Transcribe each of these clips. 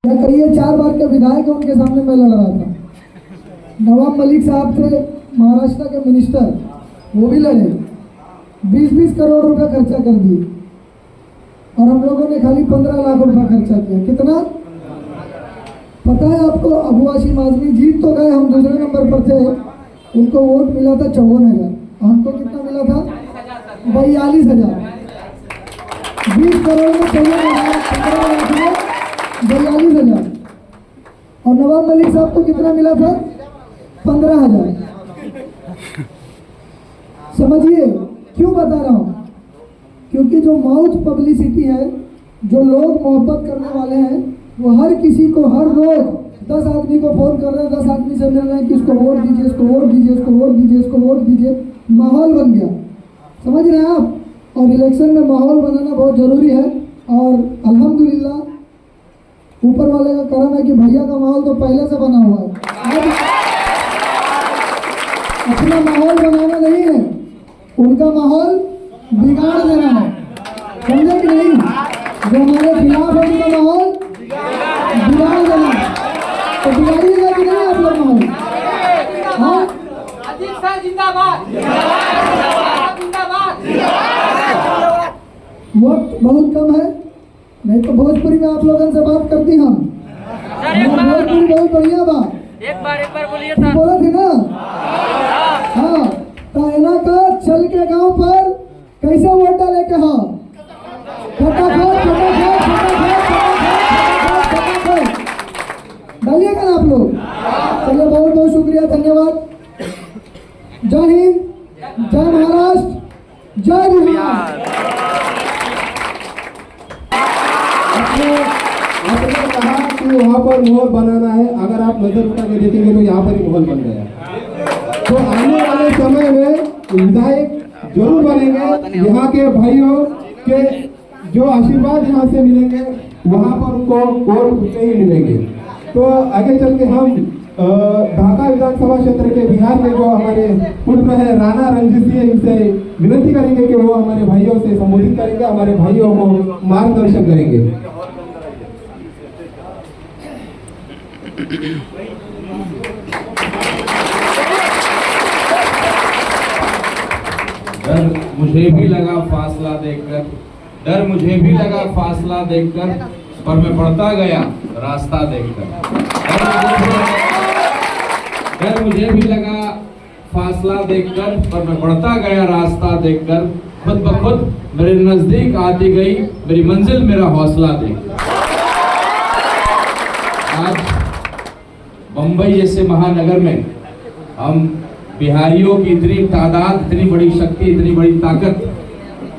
क्या करिए, 4 बार के विधायक है, उनके सामने मैं लड़ रहा था। नवाब मलिक साहब थे महाराष्ट्र के मिनिस्टर, वो भी लड़े, 20-20 करोड़ रुपए खर्चा कर दिए और हम लोगों ने खाली 15 लाख रुपए खर्चा किया। कितना पता है आपको? अबू हाशिम आजमी जीत तो गए, हम दूसरे नंबर पर थे, उनको वोट मिला था 54,000, हमको कितना मिला था? 42,000। 20 करोड़ में 54,000, 15 लाख में 42,000। और नवाब मलिक साहब को कितना मिला था? 15,000। समझिए क्यों बता रहा हूं? क्योंकि जो माउथ पब्लिसिटी है, जो लोग मोहब्बत करने वाले हैं, वो हर किसी को हर रोज 10 आदमी को फोन कर रहे हैं, 10 आदमी से मिल रहे हैं कि इसको वोट दीजिए, इसको वोट दीजिए, इसको वोट दीजिए, इसको वोट दीजिए। माहौल बन गया, समझ रहे हैं आप? और इलेक्शन में माहौल बनाना बहुत जरूरी है। और अल्हम्दुलिल्लाह ऊपर वाले का करम है कि भैया का माहौल तो पहले से बना हुआ है। अपना माहौल बनाना नहीं है, उनका माहौल बिगाड़ देना है, समझे कि नहीं? जो हमारे खिलाफ है उनका माहौल बिगाड़ देना है, तो बिगाड़िएगा कि नहीं आप लोग माहौल? हाँ, वक्त बहुत कम है, नहीं तो भोजपुरी में आप लोगों से बात करती हम। भोजपुरी बहुत बढ़िया बा, एक बार बोलिए था, बोला थी ना? हाँ, तायना का चल के गांव पर कैसे वोट डाले के? हाँ, डालिएगा ना आप लोग? चलिए, बहुत बहुत शुक्रिया, धन्यवाद। जय हिंद, जय महाराष्ट्र, जय बिहार। आपने कहा कि वहाँ पर माहौल बनाना है, अगर आप नजर उठा के देखेंगे तो यहाँ पर ही माहौल बन गया। तो आने वाले समय में विधायक जरूर बनेंगे, यहाँ के भाइयों के जो आशीर्वाद यहाँ से मिलेंगे वहाँ पर उनको और नहीं मिलेंगे। तो आगे चल के हम ढाका विधानसभा क्षेत्र के बिहार में जो हमारे पुत्र है राणा रंजीत सिंह, इनसे विनती करेंगे कि वो हमारे भाइयों से संबोधित करेंगे, हमारे भाइयों को मार्गदर्शन करेंगे। डर मुझे भी लगा फासला देखकर, डर मुझे भी लगा फासला देखकर, पर मैं बढ़ता गया रास्ता देखकर। डर मुझे भी लगा फासला देखकर, पर मैं बढ़ता गया रास्ता देखकर। खुद ब खुद मेरे नजदीक आती गई मेरी मंजिल, मेरा हौसला देखकर। आज बंबई जैसे महानगर में हम बिहारियों की इतनी तादाद, इतनी बड़ी शक्ति, इतनी बड़ी ताकत,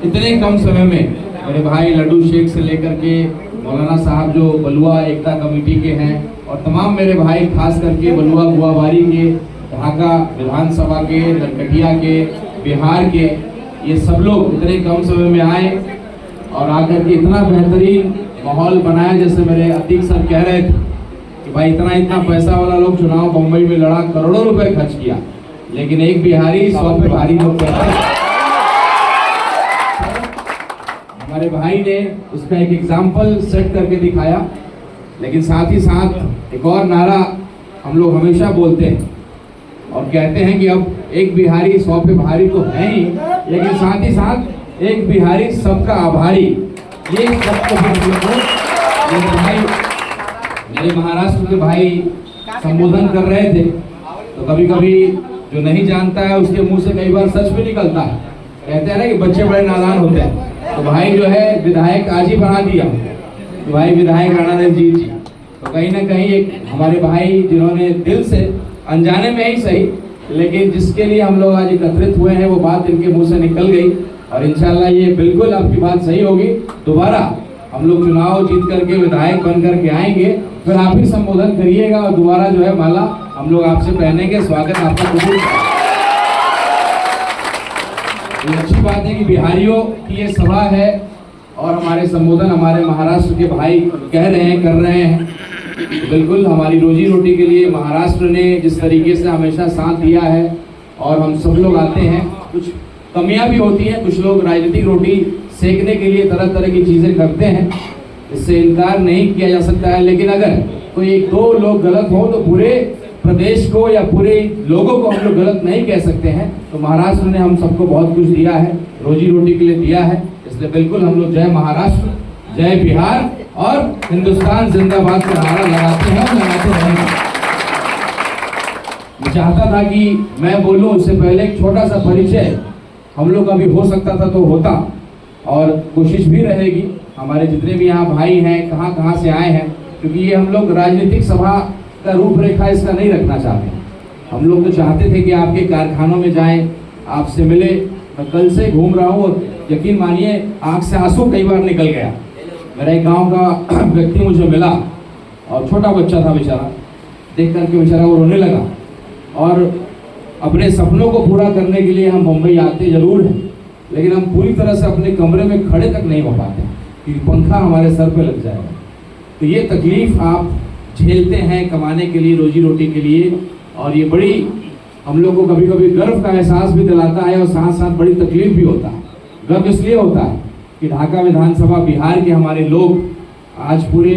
इतने कम समय में मेरे भाई लड्डू शेख से लेकर के मौलाना साहब जो बलुआ एकता कमेटी के हैं, और तमाम मेरे भाई खास करके बलुआ गुआबारी के, ढाका विधानसभा के, नरकटिया के, बिहार के, ये सब लोग इतने कम समय में आए और आकर के इतना बेहतरीन माहौल बनाया। जैसे मेरे अतीक सर कह रहे थे कि भाई इतना पैसा वाला लोग चुनाव बम्बई में लड़ा, करोड़ों रुपए खर्च किया, लेकिन एक बिहारी 100 पे भारी लोग कहते हैं। हमारे भाई ने उसका एक एग्जाम्पल सेट करके दिखाया। लेकिन साथ ही साथ एक और नारा हम लोग हमेशा बोलते हैं और कहते हैं कि अब एक बिहारी 100 पे भारी तो है ही, लेकिन साथ ही साथ एक बिहारी सबका आभारी। ये सबको भाई मेरे महाराष्ट्र के भाई संबोधन कर रहे थे, तो कभी कभी जो नहीं जानता है उसके मुंह से कई बार सच भी निकलता है। कहते हैं ना कि बच्चे बड़े नादान होते हैं। तो भाई जो है विधायक आज ही बना दिया, तो भाई विधायक राणा रंजीत जी, तो कहीं ना कहीं एक हमारे भाई जिन्होंने दिल से अनजाने में ही सही, लेकिन जिसके लिए हम लोग आज एकत्रित हुए हैं, वो बात इनके मुंह से निकल गई और इंशाल्लाह ये बिल्कुल आपकी बात सही होगी। दोबारा हम लोग चुनाव जीत करके विधायक बन करके आएंगे, फिर आप ही संबोधन करिएगा और दोबारा जो है माला हम लोग आपसे पहनेंगे। स्वागत आपका कबूल। ये अच्छी बात है कि बिहारियों की ये सभा है और हमारे संबोधन हमारे महाराष्ट्र के भाई कह रहे हैं, कर रहे हैं। बिल्कुल हमारी रोजी रोटी के लिए महाराष्ट्र ने जिस तरीके से हमेशा साथ दिया है और हम सब लोग आते हैं, कुछ कमियां भी होती हैं, कुछ लोग राजनीतिक रोटी सेकने के लिए तरह तरह की चीज़ें करते हैं। इससे इनकार नहीं किया जा सकता है, लेकिन अगर कोई एक दो लोग गलत हो तो पूरे प्रदेश को या पूरे लोगों को हम लोग गलत नहीं कह सकते हैं। तो महाराष्ट्र ने हम सबको बहुत कुछ दिया है, रोजी रोटी के लिए दिया है, इसलिए बिल्कुल हम लोग जय महाराष्ट्र, जय बिहार और हिंदुस्तान जिंदाबाद का नारा लगाते हैं और लगाते रहेंगे। मैं चाहता था कि मैं बोलूं उससे पहले एक छोटा सा परिचय हम लोग अभी हो सकता था तो होता, और कोशिश भी रहेगी हमारे जितने भी यहाँ भाई हैं कहाँ कहाँ से आए हैं, क्योंकि ये हम लोग राजनीतिक सभा का रूपरेखा इसका नहीं रखना चाहते। हम लोग तो चाहते थे कि आपके कारखानों में जाएं, आपसे मिले। मैं कल से घूम रहा हूँ और यकीन मानिए आँख से आंसू कई बार निकल गया। मेरा एक गांव का व्यक्ति मुझे मिला और छोटा बच्चा था बेचारा, देख करके बेचारा वो रोने लगा। और अपने सपनों को पूरा करने के लिए हम मुंबई आते जरूर हैं, लेकिन हम पूरी तरह से अपने कमरे में खड़े तक नहीं हो पाते क्योंकि पंखा हमारे सर पे लग जाएगा। तो ये तकलीफ आप झेलते हैं कमाने के लिए, रोजी रोटी के लिए, और ये बड़ी हम लोग को कभी कभी गर्व का एहसास भी दिलाता है और साथ साथ बड़ी तकलीफ भी होता है। गर्व इसलिए होता है कि ढाका विधानसभा बिहार के हमारे लोग आज पूरे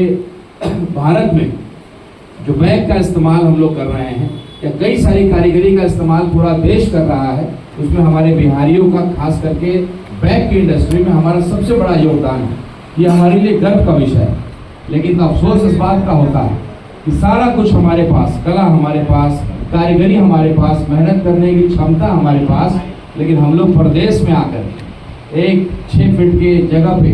भारत में जो बैग का इस्तेमाल हम लोग कर रहे हैं या कई सारी कारीगरी का इस्तेमाल पूरा देश कर रहा है, उसमें हमारे बिहारियों का खास करके बैग की इंडस्ट्री में हमारा सबसे बड़ा योगदान है। ये हमारे लिए गर्व का विषय है। लेकिन अफसोस इस बात का होता है कि सारा कुछ हमारे पास, कला हमारे पास, कारीगरी हमारे पास, मेहनत करने की क्षमता हमारे पास, लेकिन हम लोग प्रदेश में आकर एक 6 फीट के जगह पे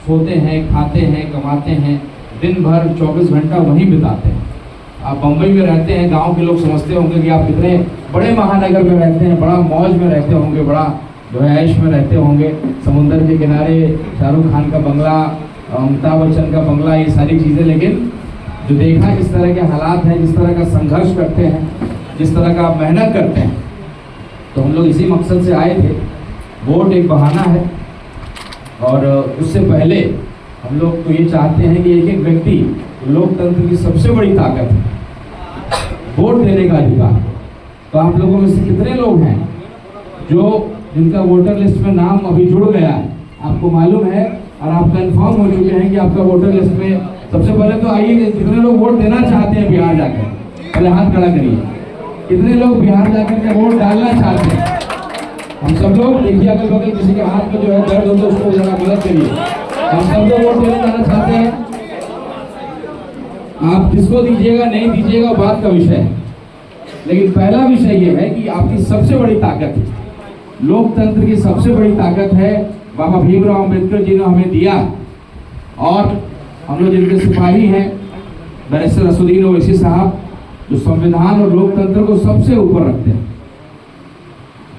सोते हैं, खाते हैं, कमाते हैं, दिन भर 24 घंटा वहीं बिताते हैं। आप बम्बई में रहते हैं, गांव के लोग समझते होंगे कि आप कितने बड़े महानगर में रहते हैं, बड़ा मौज में रहते होंगे, बड़ा जो है ऐश में रहते होंगे, समुद्र के किनारे शाहरुख खान का बंगला, अमिताभ बच्चन का बंगला, ये सारी चीज़ें। लेकिन जो देखा जिस तरह के हालात हैं, जिस तरह का संघर्ष करते हैं, जिस तरह का आप मेहनत करते हैं, तो हम लोग इसी मकसद से आए थे। वोट एक बहाना है और उससे पहले हम लोग तो ये चाहते हैं कि एक एक व्यक्ति, लोकतंत्र की सबसे बड़ी ताकत है वोट देने का अधिकार। तो आप लोगों में से कितने लोग हैं जिनका वोटर लिस्ट में नाम अभी जुड़ गया है? आपको मालूम है और आप कंफर्म हो चुके हैं कि आपका वोटर लिस्ट में। सबसे पहले तो आइए, कितने लोग वोट देना चाहते हैं बिहार जाकर? पहले हाथ खड़ा करिए। कितने लोग बिहार जाकर के वोट डालना चाहते हैं? हम सब लोग देखिए, अगल बगल किसी के हाथ में जो है दर्द हो तो उसको जरा मदद करिए। हम सब लोग वोट देने जाना चाहते हैं। आप किसको दीजिएगा नहीं दीजिएगा बात का विषय है, लेकिन पहला विषय यह है कि आपकी सबसे बड़ी ताकत है, लोकतंत्र की सबसे बड़ी ताकत है बाबा भीमराव अम्बेडकर जी ने हमें दिया। और हम लोग जिनके सिपाही हैं बैरिस्टर असदुद्दीन ओवैसी साहब, जो संविधान और लोकतंत्र को सबसे ऊपर रखते हैं।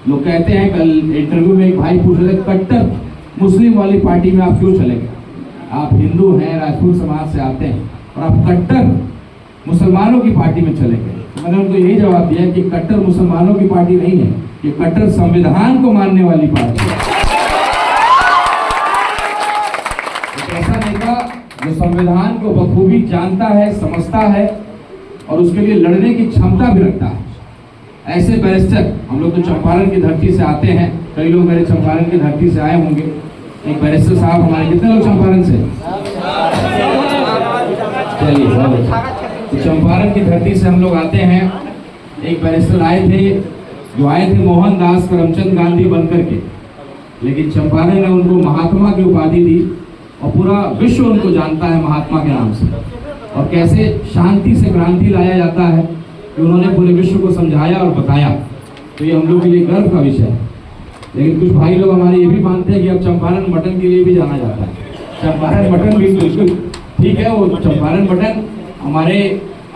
लोग कहते हैं, कल इंटरव्यू में एक भाई पूछ रहे थे, कट्टर मुस्लिम वाली पार्टी में आप क्यों चले गए? आप हिंदू हैं, राजपूत समाज से आते हैं और आप कट्टर मुसलमानों की पार्टी में चले गए। तो मैंने उनको यही जवाब दिया कि कट्टर मुसलमानों की पार्टी नहीं है, ये कट्टर संविधान को मानने वाली पार्टी है। एक ऐसा नेता जो संविधान को बखूबी जानता है, समझता है और उसके लिए लड़ने की क्षमता भी रखता है। ऐसे बैरिस्टर, हम लोग तो चंपारण की धरती से आते हैं, कई लोग मेरे चंपारण की धरती से आए होंगे। एक बैरिस्टर साहब हमारे, कितने लोग चंपारण से? चलिए, तो चंपारण की धरती से हम लोग आते हैं। एक बैरिस्टर आए थे, जो आए थे मोहनदास करमचंद गांधी बनकर के, लेकिन चंपारण ने उनको महात्मा की उपाधि दी और पूरा विश्व उनको जानता है महात्मा के नाम से। और कैसे शांति से क्रांति लाया जाता है कि उन्होंने पूरे विश्व को समझाया और बताया। तो ये हम लोग के लिए गर्व का विषय है। लेकिन कुछ भाई लोग हमारे ये भी मानते हैं कि अब चंपारण मटन के लिए भी जाना जाता है। चंपारण मटन भी बिल्कुल ठीक है, वो चंपारण मटन हमारे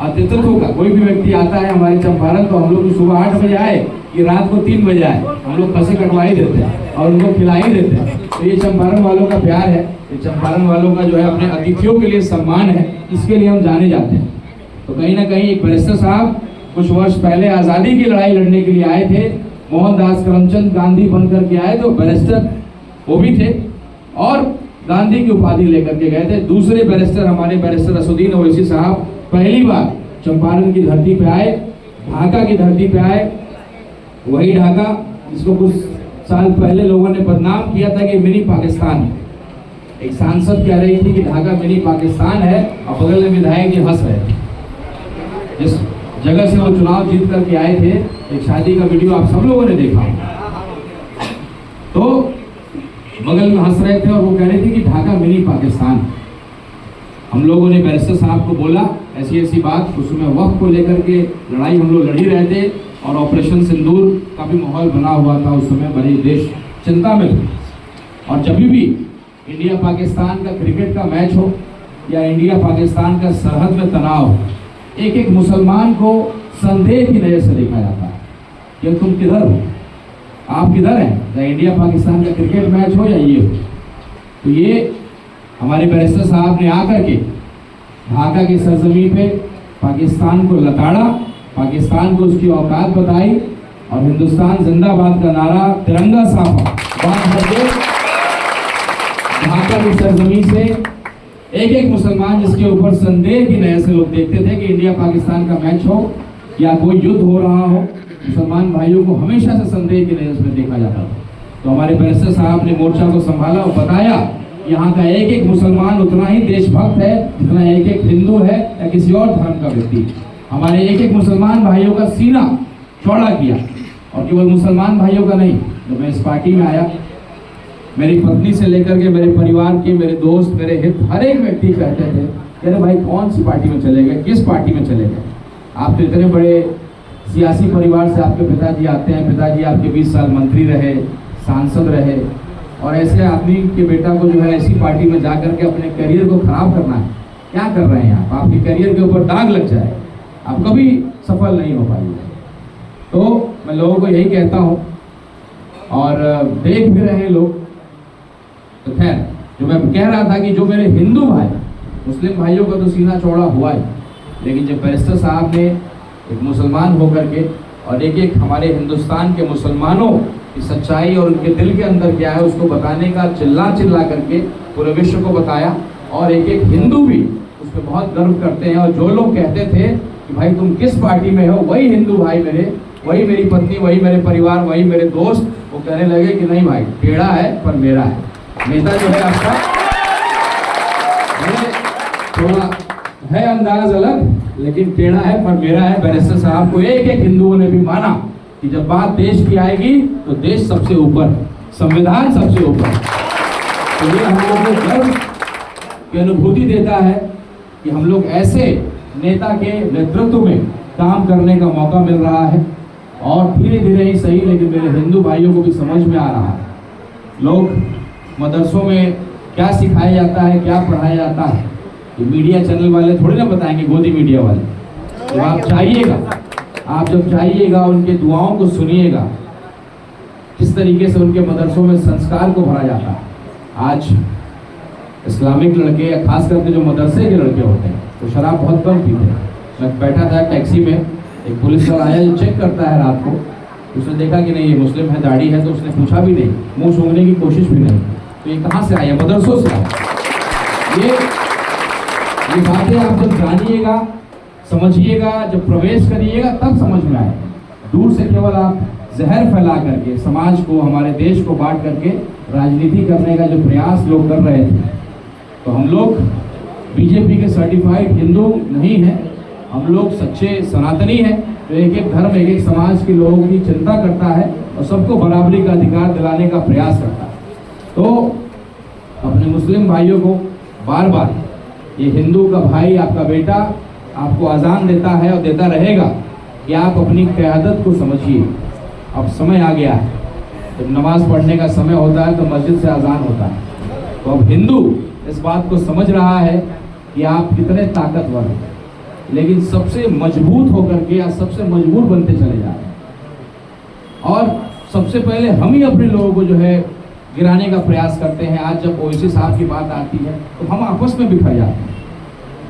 अतिथित्व का, कोई भी व्यक्ति आता है हमारे चंपारण तो हम लोग सुबह 8 बजे आए कि रात को 3 बजे आए, हम लोग खसी कटवा ही देते हैं और उनको खिला ही देते हैं। तो ये चंपारण वालों का प्यार है, ये चंपारण वालों का जो है अपने अतिथियों के लिए सम्मान है, इसके लिए हम जाने जाते हैं। तो कहीं ना कहीं एक बैरिस्टर साहब कुछ वर्ष पहले आज़ादी की लड़ाई लड़ने के लिए आए थे, मोहनदास करमचंद गांधी बनकर के आए, तो बैरिस्टर वो भी थे और गांधी की उपाधि लेकर के गए थे। दूसरे बैरिस्टर हमारे बैरिस्टर असदुद्दीन ओवैसी साहब पहली बार चंपारण की धरती पे आए, ढाका की धरती पे आए। वही ढाका जिसको कुछ साल पहले लोगों ने बदनाम किया था कि मिनी पाकिस्तान है। एक सांसद कह रही थी कि ढाका मिनी पाकिस्तान है और बगल में विधायक जी हंस रहे थे। जिस जगह से वो चुनाव जीत करके आए थे, एक शादी का वीडियो आप सब लोगों ने देखा, तो बगल में हंस रहे थे और वो कह रहे थे कि ढाका मिनी पाकिस्तान। हम लोगों ने बैरिस्टर साहब को बोला ऐसी ऐसी बात, उसमें वक्त को लेकर के लड़ाई हम लोग लड़ ही रहे थे और ऑपरेशन सिंदूर का भी माहौल बना हुआ था। उस समय बड़ी देश चिंता में थे और जब भी इंडिया पाकिस्तान का क्रिकेट का मैच हो या इंडिया पाकिस्तान का सरहद में तनाव हो, एक एक मुसलमान को संदेह की नज़र से देखा जाता है कि तुम किधर हो, आप किधर हैं, या इंडिया पाकिस्तान का क्रिकेट मैच हो या ये हो। तो ये हमारे बैरिस्टर साहब ने आकर के ढाका की सरजमी पे पाकिस्तान को लताड़ा, पाकिस्तान को उसकी औकात बताई और हिंदुस्तान जिंदाबाद का नारा तिरंगा साफा बात करके ढाका की सरजमी से एक एक मुसलमान जिसके ऊपर संदेह की नज़र से लोग देखते थे कि इंडिया पाकिस्तान का मैच हो या कोई युद्ध हो रहा हो, मुसलमान भाइयों को हमेशा से संदेह की नज़र से देखा जाता था। तो हमारे बैरिस्टर साहब ने मोर्चा को संभाला और बताया यहाँ का एक एक मुसलमान उतना ही देशभक्त है जितना एक एक हिंदू है या किसी और धर्म का व्यक्ति। हमारे एक एक मुसलमान भाइयों का सीना चौड़ा किया और केवल मुसलमान भाइयों का नहीं। जब मैं इस पार्टी में आया, मेरी पत्नी से लेकर के मेरे परिवार के, मेरे दोस्त, मेरे हित, हर एक व्यक्ति कहते थे कि अरे भाई कौन सी पार्टी में चले गए, किस पार्टी में चले गए, आप तो इतने बड़े सियासी परिवार से आपके पिताजी आते हैं, पिताजी आपके 20 साल मंत्री रहे, सांसद रहे, और ऐसे आदमी के बेटा को जो है ऐसी पार्टी में जा करके अपने करियर को खराब करना है, क्या कर रहे हैं आप, आपके करियर के ऊपर दाग लग जाए, आप कभी सफल नहीं हो पाएंगे। तो मैं लोगों को यही कहता हूँ और देख भी रहे लोग। तो खैर, जो मैं कह रहा था कि जो मेरे हिंदू भाई, मुस्लिम भाइयों का तो सीना चौड़ा हुआ है, लेकिन जब बैरिस्टर साहब ने एक मुसलमान होकर के और एक एक हमारे हिंदुस्तान के मुसलमानों की सच्चाई और उनके दिल के अंदर क्या है उसको बताने का चिल्ला करके पूरे विश्व को बताया, और एक एक हिंदू भी उस पर बहुत गर्व करते हैं। और जो लोग कहते थे कि भाई तुम किस पार्टी में हो, वही हिंदू भाई मेरे, वही मेरी पत्नी, वही मेरे परिवार, वही मेरे दोस्त, वो कहने लगे कि नहीं भाई, टेढ़ा है पर मेरा है, नेता जो है आपका थोड़ा है अंदाज अलग लेकिन टेढ़ा है पर मेरा है। बैरिस्टर साहब को एक एक हिंदुओं ने भी माना कि जब बात देश की आएगी तो देश सबसे ऊपर, संविधान सबसे ऊपर। तो ये हम लोगों को गर्व की अनुभूति देता है कि हम लोग ऐसे नेता के नेतृत्व में काम करने का मौका मिल रहा है, और धीरे धीरे ही सही लेकिन मेरे हिंदू भाइयों को भी समझ में आ रहा है। लोग मदरसों में क्या सिखाया जाता है, क्या पढ़ाया जाता है, ये मीडिया चैनल वाले थोड़ी ना बताएंगे, गोदी मीडिया वाले। तो आप चाहिएगा, आप जब जाइएगा उनके दुआओं को सुनिएगा, किस तरीके से उनके मदरसों में संस्कार को भरा जाता है। आज इस्लामिक लड़के या खास करके जो मदरसे के लड़के होते हैं तो शराब बहुत कम पीते हैं। मैं बैठा था टैक्सी में, एक पुलिस वाला आया जो चेक करता है रात को, उसने देखा कि नहीं ये मुस्लिम है, दाढ़ी है, तो उसने पूछा भी नहीं, मुंह सूंघने की कोशिश भी नहीं। तो ये कहाँ से आया, मदरसों से आया। ये बातें आप जब जानिएगा, समझिएगा, जब प्रवेश करिएगा तब समझ में आएगा। दूर से केवल आप जहर फैला करके समाज को, हमारे देश को बांट करके राजनीति करने का जो प्रयास लोग कर रहे थे, तो हम लोग बीजेपी के सर्टिफाइड हिंदू नहीं हैं, हम लोग सच्चे सनातनी हैं जो एक एक धर्म, एक एक समाज के लोगों की चिंता करता है और सबको बराबरी का अधिकार दिलाने का प्रयास करता है। तो अपने मुस्लिम भाइयों को बार बार, ये हिंदू का भाई, आपका बेटा आपको आज़ान देता है और देता रहेगा कि आप अपनी क़यादत को समझिए। अब समय आ गया है, जब नमाज पढ़ने का समय होता है तो मस्जिद से आज़ान होता है। तो अब हिंदू इस बात को समझ रहा है कि आप कितने ताकतवर हैं, लेकिन सबसे मजबूत होकर के या सबसे मजबूर बनते चले जा रहे हैं। और सबसे पहले हम ही अपने लोगों को जो है गिराने का प्रयास करते हैं। आज जब ओवैसी साहब की बात आती है तो हम आपस में बिखर जाते हैं,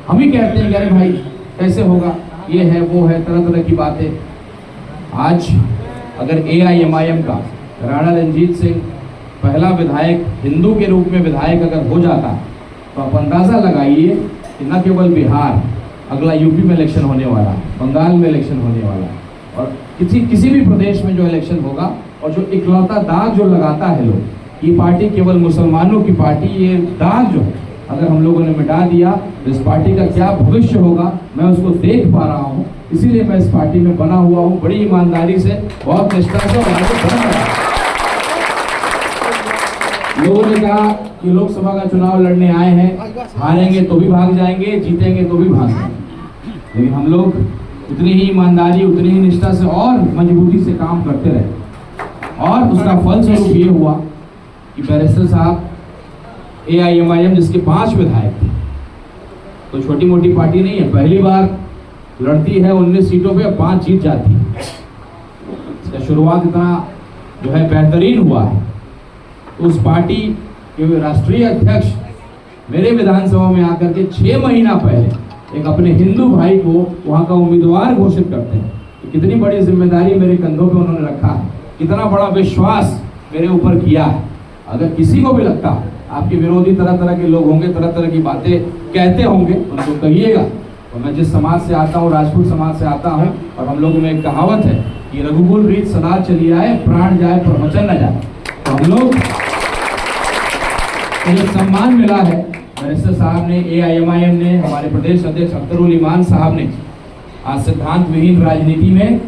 हम ही कहते हैं कि अरे भाई कैसे होगा, ये है वो है, तरह तरह की बातें। आज अगर AIMIM का राणा रंजीत सिंह पहला विधायक, हिंदू के रूप में विधायक अगर हो जाता तो आप अंदाज़ा लगाइए कि न केवल बिहार, अगला यूपी में इलेक्शन होने वाला है, बंगाल में इलेक्शन होने वाला है, और किसी भी प्रदेश में जो इलेक्शन होगा, और जो इकलौता दाग जो लगाता है लोग ये पार्टी केवल मुसलमानों की पार्टी, ये दाग जो है अगर हम लोगों ने मिटा दिया तो इस पार्टी का क्या भविष्य होगा मैं उसको देख पा रहा हूँ। इसीलिए मैं इस पार्टी में बना हुआ हूँ, बड़ी ईमानदारी से, बहुत निष्ठा से और आगे बढ़ रहा हूं। लोगों ने कहा कि लोकसभा का चुनाव लड़ने आए हैं, हारेंगे तो भी भाग जाएंगे, जीतेंगे तो भी भाग जाएंगे, लेकिन हम लोग उतनी ही ईमानदारी, उतनी ही निष्ठा से और मजबूती से काम करते रहे और उसका फलस्वरूप ये हुआ कि बैरिस्टर साहब AIMIM जिसके 5 विधायक थे, तो छोटी मोटी पार्टी नहीं है, पहली बार लड़ती है 19 सीटों पे, 5 जीत जाती है। इसका शुरुआत इतना जो है बेहतरीन हुआ है। तो उस पार्टी के राष्ट्रीय अध्यक्ष मेरे विधानसभा में आकर के 6 महीना पहले एक अपने हिंदू भाई को वहाँ का उम्मीदवार घोषित करते हैं। तो कितनी बड़ी जिम्मेदारी मेरे कंधों पे उन्होंने रखा है, कितना बड़ा विश्वास मेरे ऊपर किया है। अगर किसी को भी लगता है, आपके विरोधी तरह तरह के लोग होंगे, तरह तरह की बातें कहते होंगे, उनको कहिएगा। और मैं जिस समाज से आता हूँ, राजपूत समाज से आता हूँ, और हम लोगों में एक कहावत है कि रघुकुल रीत सदा चली आए, प्राण जाए पर वचन न जाए। तो हम लोग जो सम्मान मिला है बैरिस्टर साहब ने, AIMIM ने, हमारे प्रदेश अध्यक्ष अख्तरुल ईमान साहब ने, आज सिद्धांत विहीन राजनीति में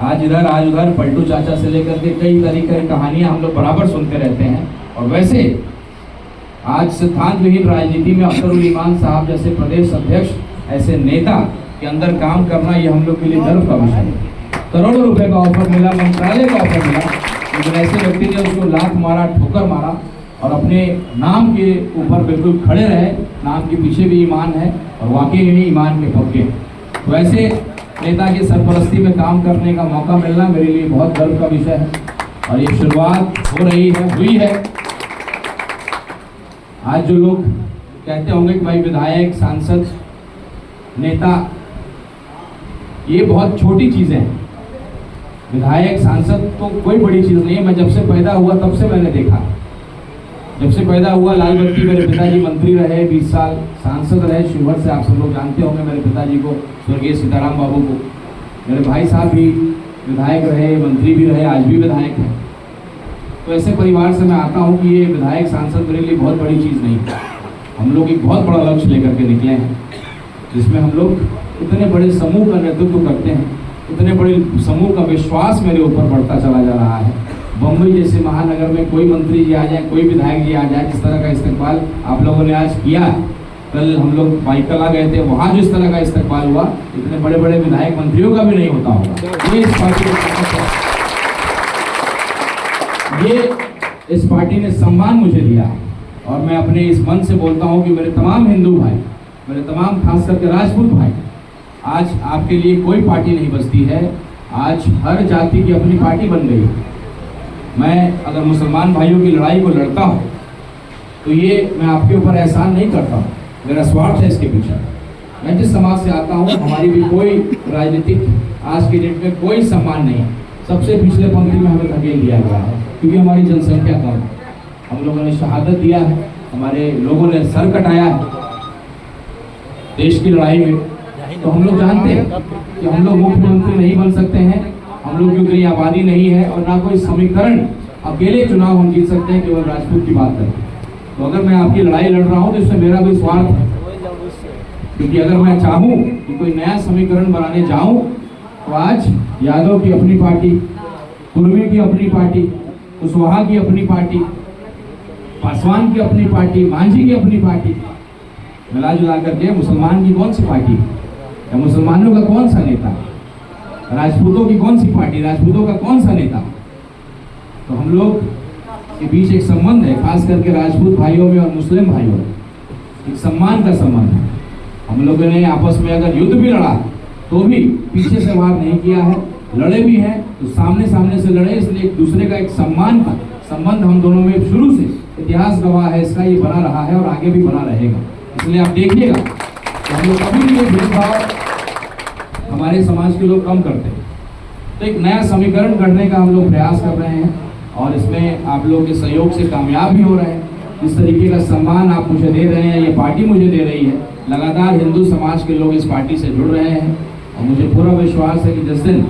आज इधर आज उधर पलटू चाचा से लेकर के कई तरीके की कहानियां हम लोग बराबर सुनते रहते हैं। और वैसे आज सिद्धांत विहीन राजनीति में अख्तरुल ईमान साहब जैसे प्रदेश अध्यक्ष, ऐसे नेता के अंदर काम करना, ये हम लोग के लिए गर्व का विषय है। करोड़ों रुपए का ऑफर मिला, मंत्रालय का ऑफर मिला, लेकिन ऐसे व्यक्ति ने उसको लात मारा, ठोकर मारा और अपने नाम के ऊपर बिल्कुल खड़े रहे। नाम के पीछे भी ईमान है और वाकई में ईमान के पक्के। तो ऐसे नेता की सरपरस्ती में काम करने का मौका मिलना मेरे लिए बहुत गर्व का विषय है और ये शुरुआत हो रही है, हुई है। आज जो लोग कहते होंगे कि भाई विधायक, सांसद, नेता, ये बहुत छोटी चीजें हैं। विधायक, सांसद तो कोई बड़ी चीज नहीं है। मैं जब से पैदा हुआ तब से मैंने देखा, जब से पैदा हुआ लाल बत्ती, मेरे पिताजी मंत्री रहे, 20 साल सांसद रहे शिवहर से। आप सब लोग जानते होंगे मेरे पिताजी को, स्वर्गीय सीताराम बाबू को। मेरे भाई साहब भी विधायक रहे, मंत्री भी रहे, आज भी विधायक हैं। तो ऐसे परिवार से मैं आता हूँ कि ये विधायक, सांसद मेरे लिए बहुत बड़ी चीज़ नहीं है। हम लोग एक बहुत बड़ा लक्ष्य लेकर के निकले हैं, जिसमें हम लोग इतने बड़े समूह का नेतृत्व करते हैं, इतने बड़े समूह का विश्वास मेरे ऊपर बढ़ता चला जा रहा है। बम्बई जैसे महानगर में कोई मंत्री जी आ जाए, कोई विधायक जी आ जाए, जिस तरह का इस्तेकबाल आप लोगों ने आज किया, कल हम लोग बाइकला गए थे, वहाँ जिस तरह का इस्तेकबाल हुआ, इतने बड़े बड़े विधायक मंत्रियों का भी नहीं होता होगा। ये इस पार्टी इस पार्टी ने सम्मान मुझे दिया है और मैं अपने इस मन से बोलता हूँ कि मेरे तमाम हिंदू भाई, मेरे तमाम खास करके राजपूत भाई, आज आपके लिए कोई पार्टी नहीं बचती है। आज हर जाति की अपनी पार्टी बन गई है। मैं अगर मुसलमान भाइयों की लड़ाई को लड़ता हूँ तो ये मैं आपके ऊपर एहसान नहीं करता हूँ, मेरा स्वार्थ है इसके पीछे। मैं जिस समाज से आता हूँ, हमारी भी कोई राजनीतिक आज के डेट में कोई सम्मान नहीं है। सबसे पिछले पंक्ति में हमें धकेल दिया गया है क्योंकि हमारी जनसंख्या कम है। हम लोगों ने शहादत दिया है, हमारे लोगों ने सर कटाया है देश की लड़ाई में। तो हम लोग जानते हैं कि हम लोग मुख्यमंत्री नहीं बन सकते हैं, हम लोग की उतनी आबादी नहीं है और ना कोई समीकरण अकेले चुनाव हम जीत सकते हैं केवल राजपूत की बात करें। तो अगर मैं आपकी लड़ाई लड़ रहा हूँ तो इसमें मेरा कोई स्वार्थ है, क्योंकि अगर मैं चाहूँ कि कोई नया समीकरण बनाने जाऊँ तो आज यादव की अपनी पार्टी, कुर्मी की अपनी पार्टी, कुशवाहा की अपनी पार्टी, पासवान की अपनी पार्टी, मांझी की अपनी पार्टी, मिला जुला करके मुसलमान की कौन सी पार्टी या मुसलमानों का कौन सा नेता, राजपूतों की कौन सी पार्टी, राजपूतों का कौन सा नेता। तो हम लोग के बीच एक संबंध है, खास करके राजपूत भाइयों में और मुस्लिम भाइयों में एक सम्मान का संबंध है। हम लोगों ने आपस में अगर युद्ध भी लड़ा तो भी पीछे से वार नहीं किया है, लड़े भी हैं तो सामने सामने से लड़े। इसलिए एक दूसरे का एक सम्मान का संबंध हम दोनों में शुरू से, इतिहास गवाह है इसका, ये बना रहा है और आगे भी बना रहेगा। इसलिए आप देखिएगा कि हम लोग कभी भी ये भेदभाव हमारे समाज के लोग कम करते हैं। तो एक नया समीकरण करने का हम लोग प्रयास कर रहे हैं और इसमें आप लोगों के सहयोग से कामयाब भी हो रहे हैं। जिस तरीके का सम्मान आप मुझे दे रहे हैं, ये पार्टी मुझे दे रही है, लगातार हिंदू समाज के लोग इस पार्टी से जुड़ रहे हैं और मुझे पूरा विश्वास है कि जिस दिन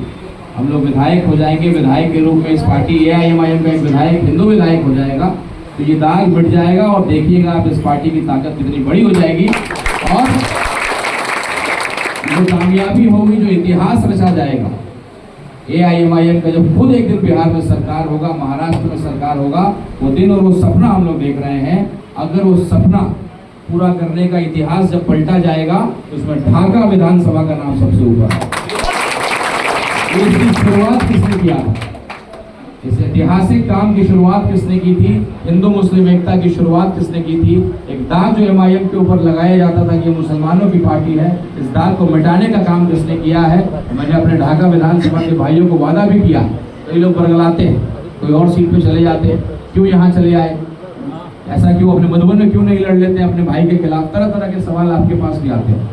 हम लोग विधायक हो जाएंगे, विधायक के रूप में इस पार्टी AIMIM का एक विधायक हिंदू विधायक हो जाएगा, तो ये दाग मिट जाएगा और देखिएगा आप इस पार्टी की ताकत कितनी बड़ी हो जाएगी और जो कामयाबी होगी, जो इतिहास रचा जाएगा AIMIM का, जब खुद एक दिन बिहार में सरकार होगा, महाराष्ट्र में सरकार होगा, वो दिन और वो सपना हम लोग देख रहे हैं। अगर वो सपना पूरा करने का इतिहास जब पलटा जाएगा तो उसमें ढाका विधानसभा का नाम सबसे ऊपर है। इसकी शुरुआत किसने किया था? इस ऐतिहासिक काम की शुरुआत किसने की थी? हिंदू मुस्लिम एकता की शुरुआत किसने की थी? एक दाग जो MIM के ऊपर लगाया जाता था कि ये मुसलमानों की पार्टी है, इस दाग को मिटाने का काम किसने किया है? मैंने अपने ढाका विधानसभा के भाइयों को वादा भी किया। कई लोग बरगलाते हैं, कोई और सीट पे चले जाते हैं, क्यों यहाँ चले आए, ऐसा क्यों, अपने मधुबन में क्यों नहीं लड़ लेते अपने भाई के खिलाफ? तरह तरह के सवाल आपके पास भी आते हैं।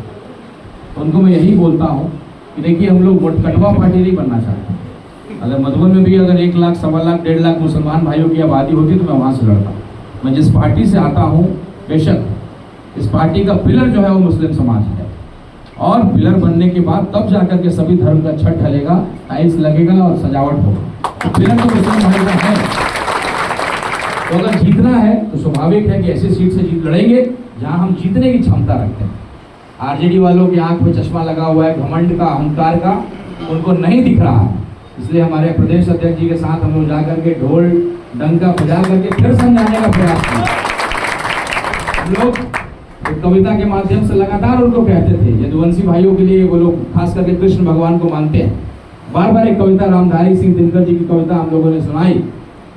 तो उनको मैं यही बोलता हूँ कि देखिए, हम लोग कटवा पार्टी नहीं बनना चाहते। अगर मधुबन में भी अगर 1 लाख, 1.25 लाख, 1.5 लाख मुसलमान भाइयों की आबादी होती तो मैं वहाँ से लड़ता। मैं जिस पार्टी से आता हूँ, बेशक इस पार्टी का पिलर जो है वो मुस्लिम समाज है, और पिलर बनने के बाद तब जाकर के सभी धर्म का छत ढलेगा, टाइल्स लगेगा और सजावट होगा। तो पिलर तो मुस्लिम भाई का है। तो अगर जीतना है तो स्वाभाविक है कि ऐसी सीट से जीत लड़ेंगे जहाँ हम जीतने की क्षमता रखते हैं। RJD वालों की आंख में चश्मा लगा हुआ है घमंड का, अहंकार का, उनको नहीं दिख रहा है। इसलिए हमारे प्रदेश अध्यक्ष जी के साथ हम लोग जाकर के ढोल डंका बजा करके फिर समझाने का प्रयास किया। हम लोग एक कविता के माध्यम से लगातार उनको कहते थे, यदुवंशी भाइयों के लिए, वो लोग खास करके कृष्ण भगवान को मानते हैं, बार बार एक कविता रामधारी सिंह दिनकर जी की कविता हम लोगों ने सुनाई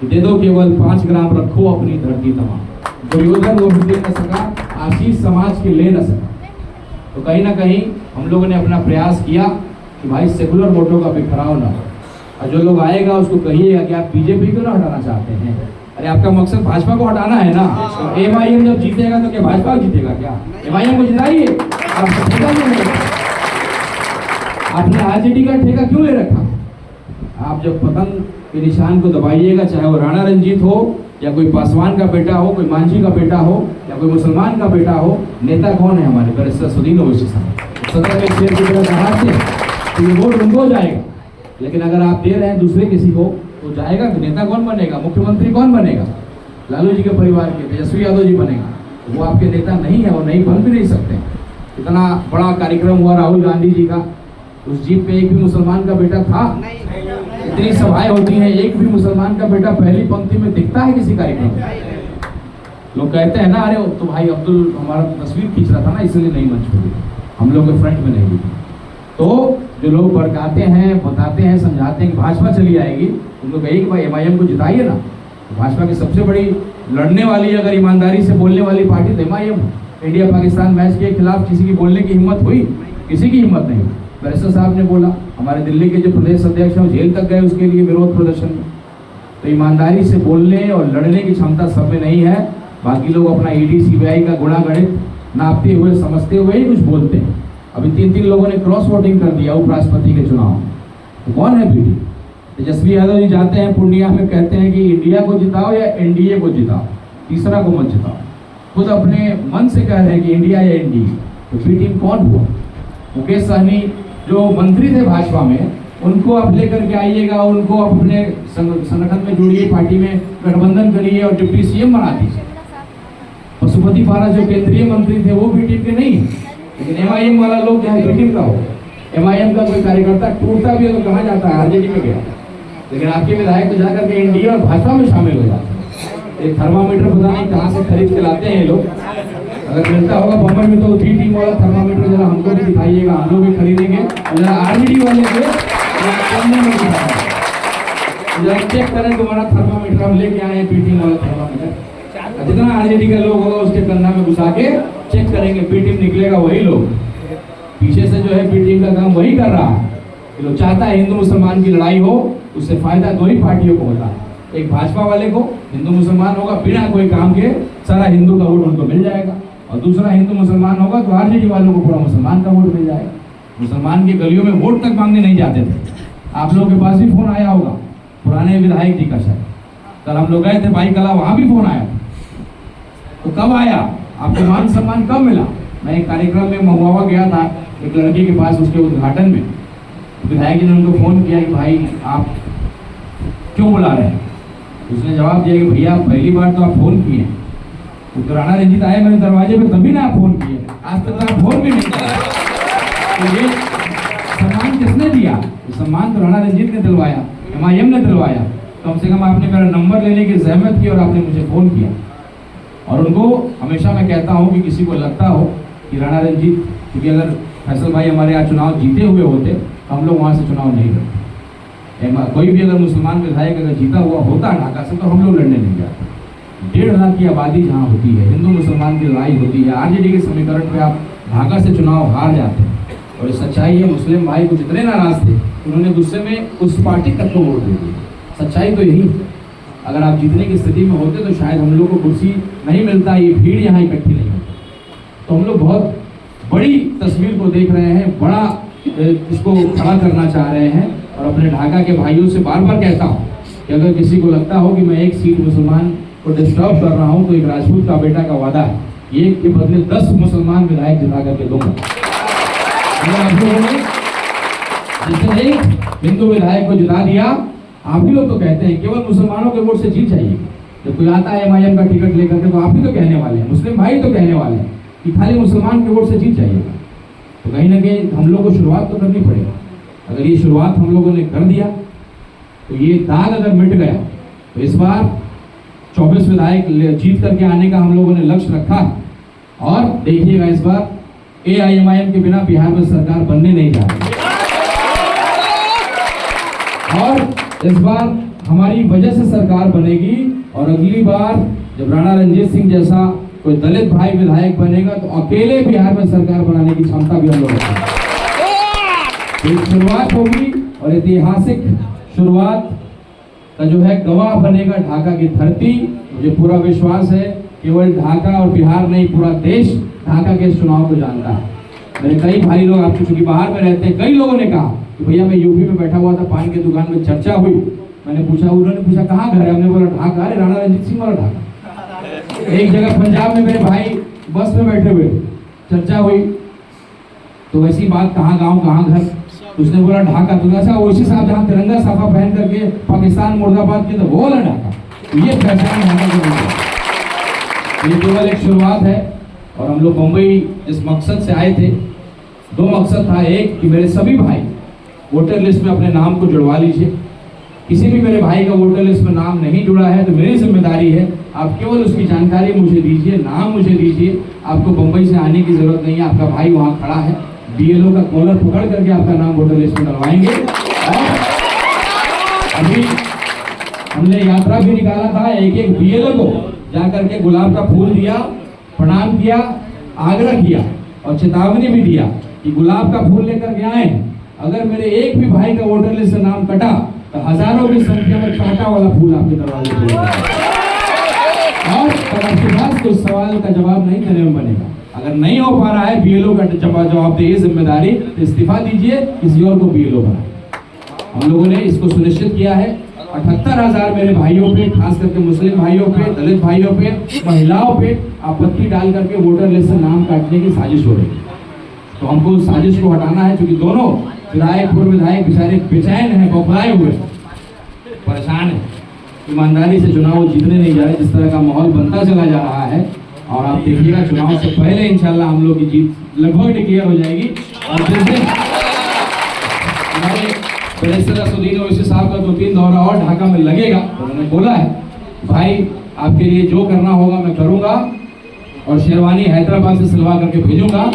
कि दे दो केवल 5 ग्राम, रखो अपनी धरती तमाम, दुर्योधन वो दे न सका, आशीष समाज के ले न सका। तो कहीं ना कहीं हम लोगों ने अपना प्रयास किया कि भाई सेकुलर वोटों का बिखराव ना हो, और जो लोग आएगा उसको कहिएगा कि आप BJP को ना हटाना चाहते हैं। अरे आपका मकसद भाजपा को हटाना है ना। तो MIM जब जीतेगा तो क्या भाजपा जीतेगा? क्या MIM को जिताइए। आपने RJD का ठेका क्यों ले रखा? आप जब पतंग के निशान को दबाइएगा, चाहे वो राणा रंजीत हो या कोई पासवान का बेटा हो, कोई मांझी का बेटा हो या कोई मुसलमान का बेटा हो, नेता कौन है हमारे? बैरिस्टर सुदीन ओवैसी साहब। सदन में शेर की तरह कहा तो ये वोट उनको जाएगा। लेकिन अगर आप दे रहे हैं दूसरे किसी को तो जाएगा। नेता कौन बनेगा? मुख्यमंत्री कौन बनेगा? लालू जी के परिवार के तेजस्वी यादव जी बनेगा। वो आपके नेता नहीं है, वो नहीं बन भी नहीं सकते। इतना बड़ा कार्यक्रम हुआ राहुल गांधी जी का, उस जीप पे एक भी मुसलमान का बेटा था? इतनी सभाएं होती हैं, एक भी मुसलमान का बेटा पहली पंक्ति में दिखता है किसी कार्यक्रम में? लोग कहते हैं ना, अरे तो भाई अब्दुल हमारा तस्वीर खींच रहा था ना, इसलिए नहीं मंच पे दिखा, हम लोग के फ्रंट में नहीं दिखा। तो जो लोग भड़काते हैं, बताते हैं, समझाते हैं कि भाजपा चली आएगी, उनको कहिए कि भाई MIM को जिताइए ना। तो भाजपा की सबसे बड़ी लड़ने वाली, अगर ईमानदारी से बोलने वाली पार्टी तो MIM। इंडिया पाकिस्तान मैच के खिलाफ किसी की बोलने की हिम्मत हुई? किसी की हिम्मत नहीं। बैरिस्टर साहब ने बोला, हमारे दिल्ली के जो प्रदेश अध्यक्ष हैं वो जेल तक गए उसके लिए, विरोध प्रदर्शन में। तो ईमानदारी से बोलने और लड़ने की क्षमता सब में नहीं है। बाकी लोग अपना ED CBI का गुणा गणित नापते हुए, समझते हुए ही कुछ बोलते हैं। अभी 3 लोगों ने क्रॉस वोटिंग कर दिया उपराष्ट्रपति के चुनाव में। तो कौन है पीढ़ी? तेजस्वी यादव जी जाते हैं पूर्णिया में, कहते हैं कि इंडिया को जिताओ या NDA को जिताओ, तीसरा को मत जिताओ। खुद अपने मन से कह रहे हैं कि इंडिया या NDA। तो पी टीम कौन हुआ? मुकेश सहनी जो मंत्री थे भाजपा में, उनको आप लेकर के आइएगा, उनको आप अपने संगठन में जोड़िए, पार्टी में गठबंधन करिए और डिप्टी CM बना दीजिए। पशुपति पारा जो केंद्रीय मंत्री थे वो भी टीम के नहीं, लेकिन MIM वाला लोग जो है बी टीम का हो। MIM का कोई कार्यकर्ता टूटता भी है तो कहाँ जाता है? RJD में गया। लेकिन आपके विधायक तो जाकर के NDA और भाजपा में शामिल हो जाते हैं। एक थर्मामीटर पता नहीं कहाँ से खरीद के लाते हैं ये लोग। अगर मिलता होगा बम्बई में तो 3 टीम वाला थर्मामीटर जरा हमको भी दिखाइएगा, हम लोग भी खरीदेंगे। जरा RJD वाले के जरा चेक करें तुम्हारा थर्मामीटर, हम लेके आए हैं 3 टीम वाला थर्मामीटर। जितना RJD का लोग होगा उसके कन्ना में घुसा के चेक करेंगे, पी टीम निकलेगा वही लोग। पीछे से जो है पी टीम का काम वही कर रहा है। लोग चाहता है हिंदू मुसलमान की लड़ाई हो, उससे फायदा 2 ही पार्टियों को होता है। एक भाजपा वाले को हिंदू मुसलमान होगा, बिना कोई काम के सारा हिंदू का वोट उनको मिल जाएगा, और दूसरा हिंदू मुसलमान होगा तो RJD वालों को पूरा मुसलमान का वोट मिल जाएगा। मुसलमान की गलियों में वोट तक मांगने नहीं जाते थे। आप लोगों के पास भी फोन आया होगा, पुराने विधायक जी का शायद, कल हम लोग गए थे भाई कला, वहाँ भी फोन आया। तो कब आया? आपको मान सम्मान कब मिला? मैं एक कार्यक्रम में महुआ गया था एक लड़की के पास, उसके उद्घाटन में, विधायक जी ने उनको फ़ोन किया कि भाई आप क्यों बुला रहे हैं? उसने जवाब दिया कि भैया पहली बार तो आप फ़ोन किए, तो राणा रंजीत आए मेरे दरवाजे पे तभी ना आप फ़ोन किए, आज तक आप फ़ोन भी नहीं किया। तो ये सम्मान किसने दिया? ये सम्मान तो राणा रंजीत ने दिलवाया, MIM ने दिलवाया। कम से कम आपने मेरा नंबर लेने की जहमत की और आपने मुझे फ़ोन किया। और उनको हमेशा मैं कहता हूँ कि किसी को लगता हो कि राणा रंजीत, क्योंकि अगर फैसल भाई हमारे यहाँ चुनाव जीते हुए होते तो हम लोग वहाँ से चुनाव नहीं लड़ते। कोई भी अगर मुसलमान विधायक अगर जीता हुआ होता ढाका से तो हम लोग लड़ने नहीं जाते। 1.5 लाख की आबादी जहाँ होती है, हिंदू मुसलमान की लड़ाई होती है, RJD के समीकरण पे आप ढाका से चुनाव हार जाते हैं। और ये सच्चाई है, मुस्लिम भाई कुछ इतने नाराज थे उन्होंने गुस्से में उस पार्टी तक को वोट दे दिया। सच्चाई तो यही, अगर आप जीतने की स्थिति में होते तो शायद हम लोग को कुर्सी नहीं मिलता, ये भीड़ यहाँ इकट्ठी नहीं होती। तो हम लोग बहुत बड़ी तस्वीर को देख रहे हैं, बड़ा इसको खड़ा करना चाह रहे हैं। और अपने ढाका के भाइयों से बार बार कहता हूँ कि अगर किसी को लगता हो कि मैं एक सीट मुसलमान को डिस्टर्ब कर रहा हूँ तो एक राजपूत का बेटा का वादा है, एक के बदले 10 मुसलमान विधायक जिता करके दूंगा। आप लोगों ने जिसने एक हिंदू विधायक को जिता दिया, आप ही लोग तो कहते हैं केवल मुसलमानों के वोट से जीत जाइए। जब कोई आता है MIM का टिकट लेकर के तो आप ही तो कहने वाले हैं, मुस्लिम भाई तो कहने वाले हैं कि खाली मुसलमान के वोट से जीत जाइएगा। तो कहीं ना कहीं हम लोग को शुरुआत तो करनी पड़ेगी। अगर ये शुरुआत हम लोगों ने कर दिया तो ये दाग अगर मिट गया तो इस बार 24 विधायक जीत करके आने का हम लोगों ने लक्ष्य रखा है। और देखिएगा इस बार AIMIM के बिना बिहार में सरकार बनने नहीं जा रही। और इस बार हमारी वजह से सरकार बनेगी। और अगली बार जब राणा रंजीत सिंह जैसा कोई दलित भाई विधायक बनेगा तो अकेले बिहार में सरकार बनाने की क्षमता भी हम लोग रखते हैं। एक शुरुआत होगी और ऐतिहासिक शुरुआत का जो है गवाह बनेगा ढाका की धरती। मुझे पूरा विश्वास है केवल ढाका और बिहार नहीं, पूरा देश ढाका के चुनाव को जानता है। मेरे कई भाई लोग आपके चूंकि बाहर में रहते हैं, कई लोगों ने कहा कि भैया मैं यूपी में बैठा हुआ था, पान की दुकान में चर्चा हुई, मैंने पूछा, उन्होंने पूछा कहाँ घर है, हमने बोला ढाका। अरे राणा रंजीत सिंह वाला ढाका। एक जगह पंजाब में मेरे भाई बस में बैठे हुए चर्चा हुई, तो वैसी बात कहाँ गाँव कहाँ घर, उसने बोला ढाका। तो ऐसा ओवैसी साहब जहाँ तिरंगा साफा पहन करके पाकिस्तान मुर्दाबाद के, तो वो वाला ढाका। तो ये पहचान ढाका की ये केवल एक शुरुआत है। और हम लोग मुंबई जिस मकसद से आए थे, 2 मकसद था। एक कि मेरे सभी भाई वोटर लिस्ट में अपने नाम को जुड़वा लीजिए। किसी भी मेरे भाई का वोटर लिस्ट में नाम नहीं जुड़ा है तो मेरी जिम्मेदारी है, आप केवल उसकी जानकारी मुझे दीजिए, नाम मुझे दीजिए। आपको मुंबई से आने की जरूरत नहीं है, आपका भाई वहाँ खड़ा है, BLO का कॉलर पकड़ करके आपका नाम वोटर लिस्ट में डलवाएंगे। और अभी हमने यात्रा भी निकाला था, एक BLO को जाकर के गुलाब का फूल दिया, प्रणाम किया, आग्रह किया और चेतावनी भी दिया कि गुलाब का फूल लेकर के आए। अगर मेरे एक भी भाई का वोटर लिस्ट से नाम कटा तो हजारों की संख्या में कांटा वाला फूल आपके दरवाजे पे और तब आपके पास कोई सवाल का जवाब नहीं देने में बनेगा। अगर नहीं हो पा रहा है BLO का जवाब दे जिम्मेदारी, तो इस्तीफा दीजिए, किसी और को BLO बनाए। हम लोगों ने इसको सुनिश्चित किया है। 78,000 मेरे भाइयों पे, खास करके मुस्लिम भाइयों पे, दलित भाइयों पे, महिलाओं पे आपत्ति डाल करके वोटर लिस्ट से नाम काटने की साजिश हो रही है। तो हमको उस साजिश को हटाना है, क्योंकि दोनों विधायक पूर्व विधायक बेचारे बेचैन हैं, बौखलाए हुए, परेशान है, ईमानदारी से चुनाव जीतने नहीं जा रहे। जिस तरह का माहौल बनता चला जा रहा है, और आप देखिएगा चुनाव से पहले इंशाल्लाह हम लोग की जीत लगभग डिक्लेयर हो जाएगी। और जैसे हमारे बैरिस्टर असदुद्दीन ओवैसी साहब का 2-3 दौरा और ढाका में लगेगा, तो उन्होंने बोला है भाई आपके लिए जो करना होगा मैं करूंगा, और शेरवानी हैदराबाद से सिलवा करके भेजूंगा।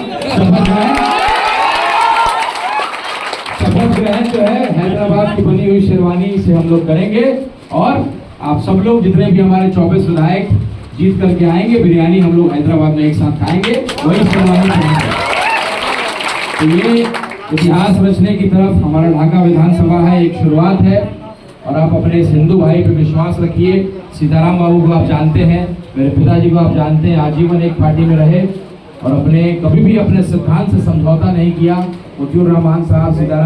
शपथ ग्रहण जो है हैदराबाद की बनी हुई शेरवानी से हम लोग करेंगे। और आप सब लोग जितने भी हमारे 24 विधायक जीत करके आएंगे, बिरयानी हम लोग हैदराबाद में एक साथ खाएंगे, वही शेरवानी खाएंगे। तो ये इतिहास रचने की तरफ हमारा ढाका विधानसभा है, एक शुरुआत है। और आप अपने इस हिंदू भाई पे विश्वास रखिए। सीताराम बाबू को आप जानते हैं, मेरे पिताजी को आप जानते हैं, आजीवन एक पार्टी में रहे और अपने कभी भी अपने सिद्धांत से समझौता नहीं किया। मुतीउर रहमान साहब, सीताराम